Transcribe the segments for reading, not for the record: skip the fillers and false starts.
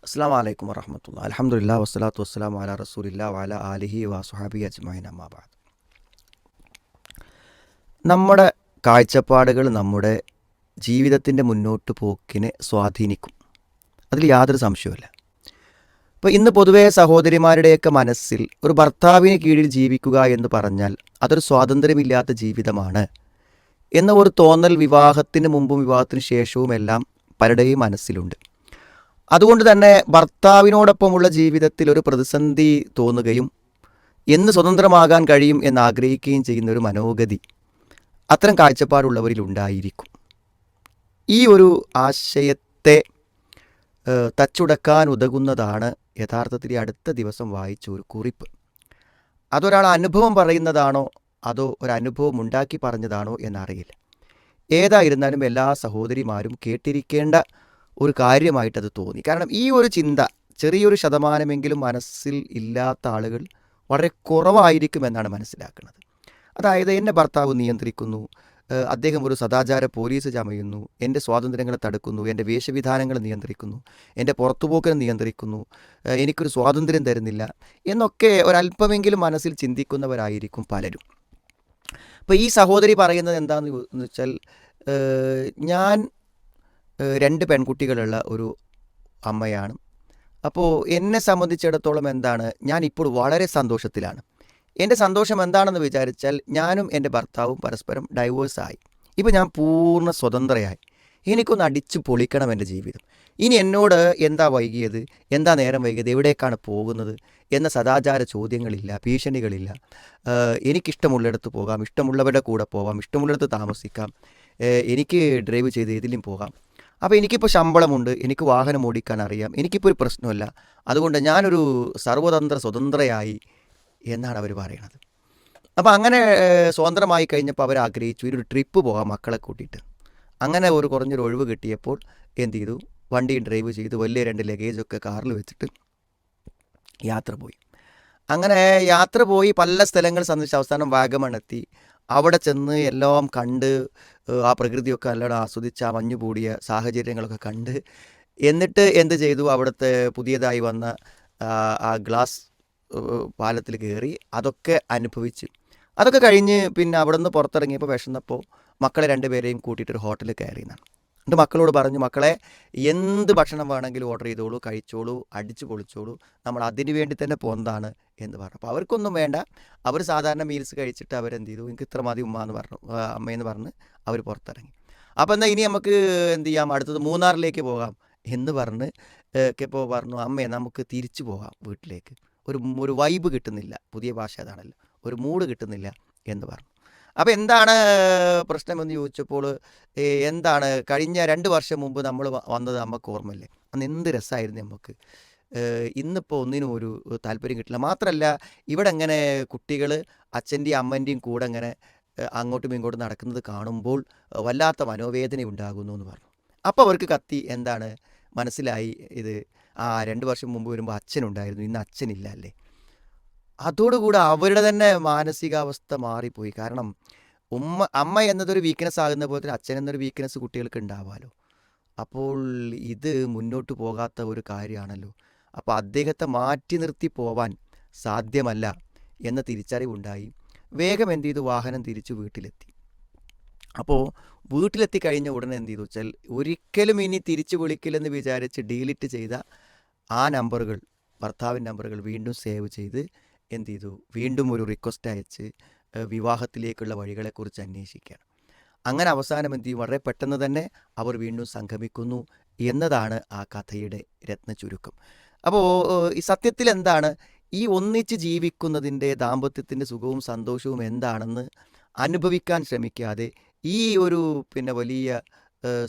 അസ്സലാമു അലൈക്കും വറഹ്മത്തുള്ളാഹി. അൽഹംദുലില്ലാഹി വസ്സലാത്തു വസ്സലാമു അലാ റസൂലില്ലാഹി വഅലാ ആലിഹി വസ്വഹാബിഹി അജ്മഈൻ അമ്മാ ബഅദ്. നമ്മുടെ കാഴ്ചപ്പാടുകൾ നമ്മുടെ ജീവിതത്തിൻ്റെ മുന്നോട്ട് പോക്കിനെ സ്വാധീനിക്കും. അതിൽ യാതൊരു സംശയവുമില്ല. ഇപ്പോൾ ഇന്ന് പൊതുവേ സഹോദരിമാരുടെയൊക്കെ മനസ്സിൽ ഒരു ഭർത്താവിന് കീഴിൽ ജീവിക്കുക എന്ന് പറഞ്ഞാൽ അതൊരു സ്വാതന്ത്ര്യമില്ലാത്ത ജീവിതമാണ് എന്ന ഒരു തോന്നൽ വിവാഹത്തിന് മുമ്പും വിവാഹത്തിന് ശേഷവും എല്ലാം പലരുടെയും മനസ്സിലുണ്ട്. അതുകൊണ്ട് തന്നെ ഭർത്താവിനോടൊപ്പമുള്ള ജീവിതത്തിൽ ഒരു പ്രതിസന്ധി തോന്നുകയും എന്ന് സ്വതന്ത്രമാകാൻ കഴിയും എന്ന് ആഗ്രഹിക്കുകയും ചെയ്യുന്ന ഒരു മനോഗതി അത്തരം കാഴ്ചപ്പാടുള്ളവരിൽ ഉണ്ടായിരിക്കും. ഈ ഒരു ആശയത്തെ തച്ചുടക്കാൻ ഉതകുന്നതാണ് യഥാർത്ഥത്തിൽ ഈ അടുത്ത ദിവസം വായിച്ച ഒരു കുറിപ്പ്. അതൊരാൾ അനുഭവം പറയുന്നതാണോ അതോ ഒരനുഭവം ഉണ്ടാക്കി പറഞ്ഞതാണോ എന്നറിയില്ല. ഏതായിരുന്നാലും എല്ലാ സഹോദരിമാരും കേട്ടിരിക്കേണ്ട ഒരു കാര്യമായിട്ടത് തോന്നി. കാരണം ഈ ഒരു ചിന്ത ചെറിയൊരു ശതമാനമെങ്കിലും മനസ്സിൽ ഇല്ലാത്ത ആളുകൾ വളരെ കുറവായിരിക്കുമെന്നാണ് മനസ്സിലാക്കുന്നത്. അതായത് എൻ്റെ ഭർത്താവ് നിയന്ത്രിക്കുന്നു, അദ്ദേഹം ഒരു സദാചാര പോലീസ് ചമയുന്നു, എൻ്റെ സ്വാതന്ത്ര്യങ്ങളെ തടുക്കുന്നു, എൻ്റെ വേഷവിധാനങ്ങൾ നിയന്ത്രിക്കുന്നു, എൻ്റെ പുറത്തുപോക്കിനെ നിയന്ത്രിക്കുന്നു, എനിക്കൊരു സ്വാതന്ത്ര്യം തരുന്നില്ല എന്നൊക്കെ ഒരല്പമെങ്കിലും മനസ്സിൽ ചിന്തിക്കുന്നവരായിരിക്കും പലരും. അപ്പോൾ ഈ സഹോദരി പറയുന്നത് എന്താണെന്ന് വെച്ചാൽ, ഞാൻ രണ്ട് പെൺകുട്ടികളുള്ള ഒരു അമ്മയാണ്. അപ്പോൾ എന്നെ സംബന്ധിച്ചിടത്തോളം എന്താണ്, ഞാനിപ്പോൾ വളരെ സന്തോഷത്തിലാണ്. എൻ്റെ സന്തോഷം എന്താണെന്ന് വിചാരിച്ചാൽ ഞാനും എൻ്റെ ഭർത്താവും പരസ്പരം ഡൈവേഴ്സായി. ഇപ്പോൾ ഞാൻ പൂർണ്ണ സ്വതന്ത്രയായി. എനിക്കൊന്ന് അടിച്ചു പൊളിക്കണം എൻ്റെ ജീവിതം. ഇനി എന്നോട് എന്താ വൈകിയത്, എന്താ നേരം വൈകിയത്, എവിടേക്കാണ് പോകുന്നത് എന്ന സദാചാര ചോദ്യങ്ങളില്ല, ഭീഷണികളില്ല. എനിക്കിഷ്ടമുള്ളിടത്ത് പോകാം, ഇഷ്ടമുള്ളവരുടെ കൂടെ പോകാം, ഇഷ്ടമുള്ളിടത്ത് താമസിക്കാം, എനിക്ക് ഡ്രൈവ് ചെയ്ത് ഏതിലും പോകാം. അപ്പോൾ എനിക്കിപ്പോൾ ശമ്പളമുണ്ട്, എനിക്ക് വാഹനം ഓടിക്കാൻ അറിയാം, എനിക്കിപ്പോൾ ഒരു പ്രശ്നമില്ല. അതുകൊണ്ട് ഞാനൊരു സർവതന്ത്ര സ്വതന്ത്രയായി എന്നാണ് അവർ പറയണത്. അപ്പോൾ അങ്ങനെ സ്വതന്ത്രമായി കഴിഞ്ഞപ്പോൾ അവർ ആഗ്രഹിച്ചു ഒരു ട്രിപ്പ് പോകാം മക്കളെ കൂട്ടിയിട്ട്. അങ്ങനെ ഒരു കുറഞ്ഞൊരു ഒഴിവ് കിട്ടിയപ്പോൾ എന്ത് ചെയ്തു, വണ്ടിയും ഡ്രൈവ് ചെയ്ത് വലിയ 2 ലഗേജൊക്കെ കാറിൽ വെച്ചിട്ട് യാത്ര പോയി. അങ്ങനെ യാത്ര പോയി പല സ്ഥലങ്ങൾ സന്ദർശിച്ച് അവസാനം വാഗമൺ എത്തി. അവിടെ ചെന്ന് എല്ലാം കണ്ട് ആ പ്രകൃതിയൊക്കെ നല്ലോണം ആസ്വദിച്ച് ആ മഞ്ഞു കൂടിയ സാഹചര്യങ്ങളൊക്കെ കണ്ട് എന്നിട്ട് എന്ത് ചെയ്തു, അവിടുത്തെ പുതിയതായി വന്ന ആ ഗ്ലാസ് പാലത്തിൽ കയറി അതൊക്കെ അനുഭവിച്ച് അതൊക്കെ കഴിഞ്ഞ് പിന്നെ അവിടെ നിന്ന് പുറത്തിറങ്ങിയപ്പോൾ വിശന്നപ്പോൾ മക്കളെ 2 പേരെയും കൂട്ടിയിട്ടൊരു ഹോട്ടലിൽ കയറിയെന്നാണ്. എന്നിട്ട് മക്കളോട് പറഞ്ഞു, മക്കളെ എന്ത് ഭക്ഷണം വേണമെങ്കിലും ഓർഡർ ചെയ്തോളൂ, കഴിച്ചോളൂ, അടിച്ചു പൊളിച്ചോളൂ, നമ്മൾ അതിന് വേണ്ടി തന്നെ പോന്നതാണ് എന്ന് പറഞ്ഞു. അപ്പോൾ അവർക്കൊന്നും വേണ്ട, അവർ സാധാരണ മീൽസ് കഴിച്ചിട്ട് അവരെന്ത് ചെയ്തു, എനിക്ക് ഇത്ര മതി ഉമ്മ എന്ന് പറഞ്ഞു, അമ്മയെന്ന് പറഞ്ഞ് അവർ പുറത്തിറങ്ങി. അപ്പോൾ എന്നാൽ ഇനി നമുക്ക് എന്ത് ചെയ്യാം, അടുത്തത് മൂന്നാറിലേക്ക് പോകാം എന്ന് പറഞ്ഞ് ഇപ്പോൾ പറഞ്ഞു, അമ്മയെ നമുക്ക് തിരിച്ചു പോകാം വീട്ടിലേക്ക്, ഒരു വൈബ് കിട്ടുന്നില്ല, പുതിയ ഭാഷ അതാണല്ലോ, ഒരു മൂഡ് കിട്ടുന്നില്ല എന്ന് പറഞ്ഞു. അപ്പോൾ എന്താണ് പ്രശ്നമെന്ന് ചോദിച്ചപ്പോൾ, എന്താണ് കഴിഞ്ഞ 2 വർഷം മുമ്പ് നമ്മൾ വന്നത് അമ്മക്ക് ഓർമ്മയില്ലേ, അന്ന് എന്ത് രസമായിരുന്നു നമുക്ക്, ഇന്നിപ്പോൾ ഒന്നിനും ഒരു താല്പര്യം കിട്ടില്ല. മാത്രമല്ല ഇവിടെ ഇങ്ങനെ കുട്ടികൾ അച്ഛൻ്റെയും അമ്മൻ്റെയും കൂടെ ഇങ്ങനെ അങ്ങോട്ടും ഇങ്ങോട്ടും നടക്കുന്നത് കാണുമ്പോൾ വല്ലാത്ത മനോവേദന ഉണ്ടാകുന്നു എന്ന് പറഞ്ഞു. അപ്പോൾ അവർക്ക് കത്തി എന്താണ് മനസ്സിലായി, ഇത് 2 വർഷം മുമ്പ് വരുമ്പോൾ അച്ഛനുണ്ടായിരുന്നു, ഇന്ന് അച്ഛനില്ല അല്ലേ. അതോടുകൂടി അവരുടെ തന്നെ മാനസികാവസ്ഥ മാറിപ്പോയി. കാരണം അമ്മ എന്നതൊരു വീക്ക്നെസ് ആകുന്ന പോലെ തന്നെ അച്ഛൻ എന്നൊരു വീക്ക്നെസ് കുട്ടികൾക്ക് ഉണ്ടാവാമല്ലോ. അപ്പോൾ ഇത് മുന്നോട്ട് പോകാത്ത ഒരു കാര്യമാണല്ലോ. അപ്പോൾ അദ്ദേഹത്തെ മാറ്റി നിർത്തി പോവാൻ സാധ്യമല്ല എന്ന തിരിച്ചറിവുണ്ടായി. വേഗം എന്ത് ചെയ്തു, വാഹനം തിരിച്ചു വീട്ടിലെത്തി. അപ്പോൾ വീട്ടിലെത്തി കഴിഞ്ഞ ഉടനെ എന്ത് ചെയ്തു വെച്ചാൽ, ഒരിക്കലും ഇനി തിരിച്ചു വിളിക്കില്ലെന്ന് വിചാരിച്ച് ഡിലീറ്റ് ചെയ്ത ആ നമ്പറുകൾ, ഭർത്താവിൻ്റെ നമ്പറുകൾ വീണ്ടും സേവ് ചെയ്ത് എന്ത് ചെയ്തു, വീണ്ടും ഒരു റിക്വസ്റ്റ് അയച്ച് വിവാഹത്തിലേക്കുള്ള വഴികളെക്കുറിച്ച് അന്വേഷിക്കുകയാണ്. അങ്ങനെ അവസാനം എന്ത് ചെയ്യും, വളരെ പെട്ടെന്ന് തന്നെ അവർ വീണ്ടും സംഗമിക്കുന്നു എന്നതാണ് ആ കഥയുടെ രത്ന ചുരുക്കം. അപ്പോൾ ഈ സത്യത്തിൽ എന്താണ്, ഈ ഒന്നിച്ച് ജീവിക്കുന്നതിൻ്റെ ദാമ്പത്യത്തിൻ്റെ സുഖവും സന്തോഷവും എന്താണെന്ന് അനുഭവിക്കാൻ ശ്രമിക്കാതെ ഈ ഒരു വലിയ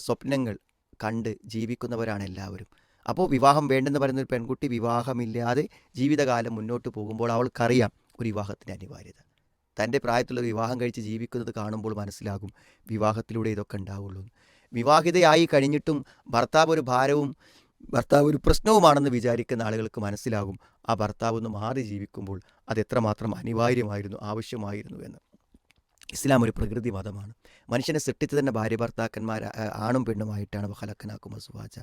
സ്വപ്നങ്ങൾ കണ്ട് ജീവിക്കുന്നവരാണ് എല്ലാവരും. അപ്പോൾ വിവാഹം വേണ്ടെന്ന് പറയുന്ന ഒരു പെൺകുട്ടി വിവാഹമില്ലാതെ ജീവിതകാലം മുന്നോട്ട് പോകുമ്പോൾ അവൾക്കറിയാം ഒരു വിവാഹത്തിൻ്റെ അനിവാര്യത. തൻ്റെ പ്രായത്തിലുള്ള വിവാഹം കഴിച്ച് ജീവിക്കുന്നത് കാണുമ്പോൾ മനസ്സിലാകും വിവാഹത്തിലൂടെ ഇതൊക്കെ ഉണ്ടാവുള്ളൂ. വിവാഹിതയായി കഴിഞ്ഞിട്ടും ഭർത്താവ് ഒരു ഭാരവും ഭർത്താവ് ഒരു പ്രശ്നവുമാണെന്ന് വിചാരിക്കുന്ന ആളുകൾക്ക് മനസ്സിലാകും ആ ഭർത്താവ് ഒന്ന് മാറി ജീവിക്കുമ്പോൾ അത് എത്രമാത്രം അനിവാര്യമായിരുന്നു, ആവശ്യമായിരുന്നു എന്ന്. ഇസ്ലാം ഒരു പ്രകൃതി മതമാണ്. മനുഷ്യനെ സൃഷ്ടിച്ച് തന്നെ ഭാര്യ ഭർത്താക്കന്മാർ ആണും പെണ്ണുമായിട്ടാണ് ഖലഖനാകും അസ്വാജ.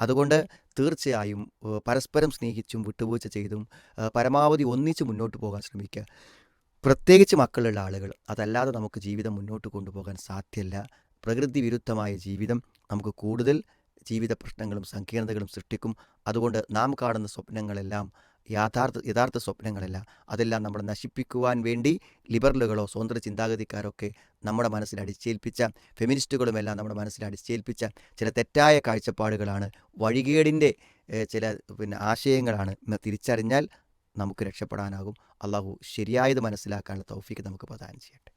അതുകൊണ്ട് തീർച്ചയായും പരസ്പരം സ്നേഹിച്ചും വിട്ടുവീഴ്ച ചെയ്തും പരമാവധി ഒന്നിച്ച് മുന്നോട്ട് പോകാൻ ശ്രമിക്കുക. പ്രത്യേകിച്ച് മക്കളുള്ള ആളുകൾ. അതല്ലാതെ നമുക്ക് ജീവിതം മുന്നോട്ട് കൊണ്ടുപോകാൻ സാധ്യമല്ല. പ്രകൃതി വിരുദ്ധമായ ജീവിതം നമുക്ക് കൂടുതൽ ജീവിത പ്രശ്നങ്ങളും സങ്കീർണതകളും സൃഷ്ടിക്കും. അതുകൊണ്ട് നാം കാണുന്ന സ്വപ്നങ്ങളെല്ലാം യഥാർത്ഥ സ്വപ്നങ്ങളല്ല. അതെല്ലാം നമ്മളെ നശിപ്പിക്കുവാൻ വേണ്ടി ലിബറലുകളോ സ്വതന്ത്ര ചിന്താഗതിക്കാരൊക്കെ നമ്മുടെ മനസ്സിൽ അടിച്ചേൽപ്പിച്ച, ഫെമിനിസ്റ്റുകളുമെല്ലാം നമ്മുടെ മനസ്സിൽ അടിച്ചേൽപ്പിച്ച ചില തെറ്റായ കാഴ്ചപ്പാടുകളാണ്, വഴികേടിൻ്റെ ചില ആശയങ്ങളാണ്. തിരിച്ചറിഞ്ഞാൽ നമുക്ക് രക്ഷപ്പെടാനാകും. അള്ളാഹു ശരിയായത് മനസ്സിലാക്കാനുള്ള തൗഫീക്ക് നമുക്ക് പ്രദാനം ചെയ്യട്ടെ.